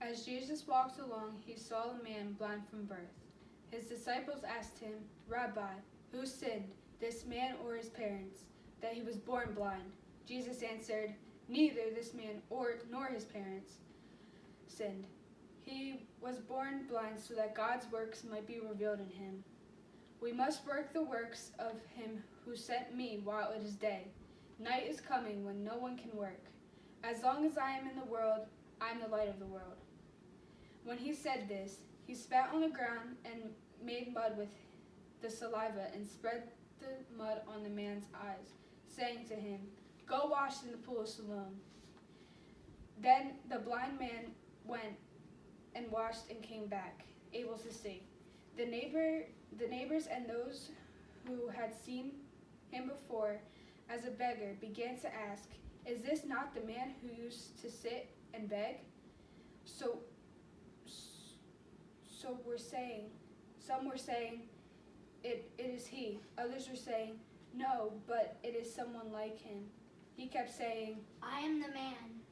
As Jesus walked along, he saw a man blind from birth. His disciples asked him, "Rabbi, who sinned, this man or his parents, that he was born blind?" Jesus answered, "Neither this man nor his parents sinned. He was born blind so that God's works might be revealed in him. We must work the works of him who sent me while it is day. Night is coming when no one can work. As long as I am in the world, I am the light of the world." When he said this, he spat on the ground and made mud with the saliva and spread the mud on the man's eyes, saying to him, "Go wash in the pool of Siloam." Then the blind man went and washed and came back, able to see. The neighbors and those who had seen him before as a beggar began to ask, "Is this not the man who used to sit and beg?" Some were saying, it is he. Others were saying, "No, but it is someone like him." He kept saying, "I am the man."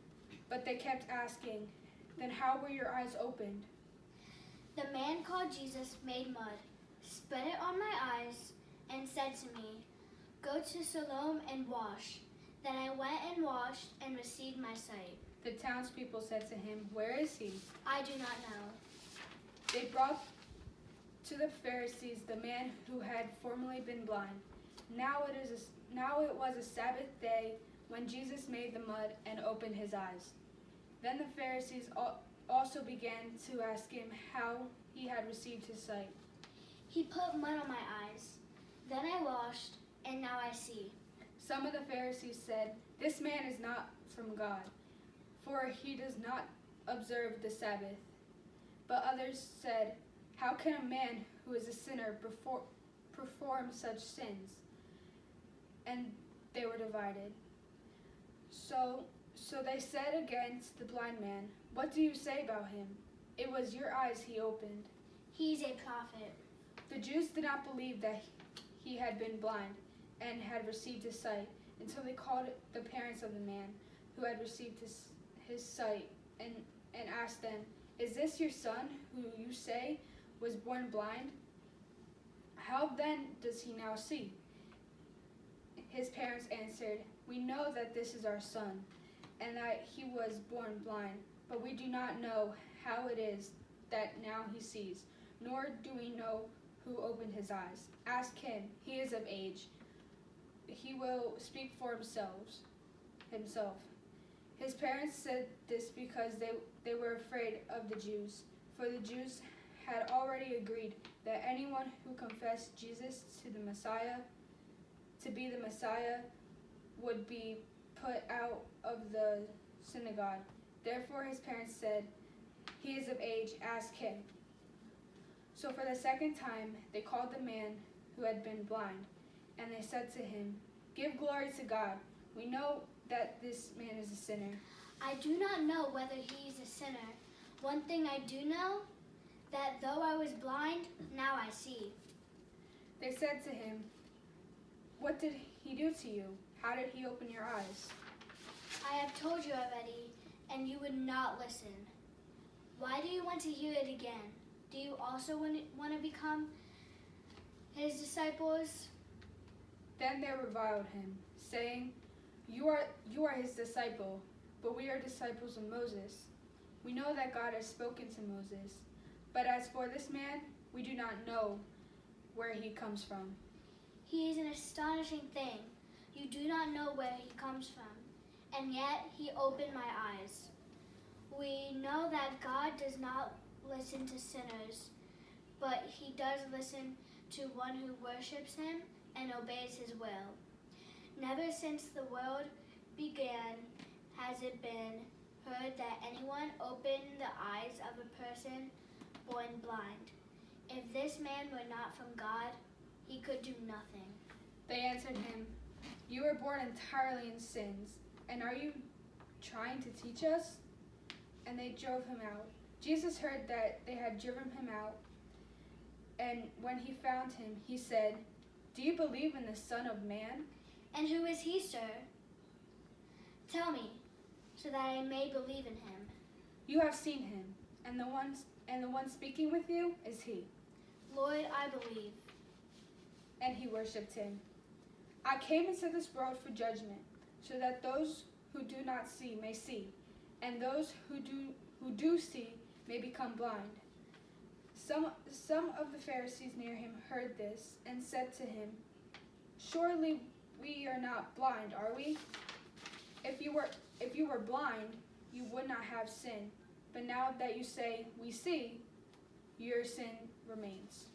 But they kept asking, "Then how were your eyes opened?" The man called Jesus made mud, spread it on my eyes, and said to me, "Go to Siloam and wash." Then I went and washed and received my sight. The townspeople said to him, "Where is he?" "I do not know." They brought to the Pharisees the man who had formerly been blind. Now it was a Sabbath day when Jesus made the mud and opened his eyes. Then the Pharisees also began to ask him how he had received his sight. "He put mud on my eyes. Then I washed, and now I see." Some of the Pharisees said, "This man is not from God, for he does not observe the Sabbath." But others said, "How can a man who is a sinner perform such sins?" And they were divided. So they said against the blind man, "What do you say about him? It was your eyes he opened." "He's a prophet." The Jews did not believe that he had been blind and had received his sight until they called the parents of the man who had received his sight and asked them, "Is this your son who you say was born blind? How then does he now see?" His parents answered, "We know that this is our son and that he was born blind, but we do not know how it is that now he sees, nor do we know who opened his eyes. Ask him, he is of age. He will speak for himself." His parents said this because they were afraid of the Jews, for the Jews had already agreed that anyone who confessed Jesus to be the Messiah would be put out of the synagogue. Therefore his parents said, "He is of age, ask him." So for the second time they called the man who had been blind, and they said to him, "Give glory to God. We know that this man is a sinner." "I do not know whether he is a sinner. One thing I do know, that though I was blind, now I see." They said to him, "What did he do to you? How did he open your eyes?" "I have told you already, and you would not listen. Why do you want to hear it again? Do you also want to become his disciples?" Then they reviled him, saying, You are his disciple, but we are disciples of Moses. We know that God has spoken to Moses. But as for this man, we do not know where he comes from." "He is an astonishing thing. You do not know where he comes from, and yet he opened my eyes. We know that God does not listen to sinners, but he does listen to one who worships him and obeys his will. Never since the world began has it been heard that anyone opened the eyes of a person born blind. If this man were not from God, he could do nothing." They answered him, "You were born entirely in sins, and are you trying to teach us?" And they drove him out. Jesus heard that they had driven him out, and when he found him, he said, "Do you believe in the Son of Man?" "And who is he, sir? Tell me, so that I may believe in him." "You have seen him. and the one speaking with you is he." Lord, I believe. And he worshipped him. "I came into this world for judgment, so that those who do not see may see, and those who do see may become blind." Some of the Pharisees near him heard this and said to him, "Surely we are not blind, are we? If you were blind, you would not have sin. But now that you say we see, your sin remains."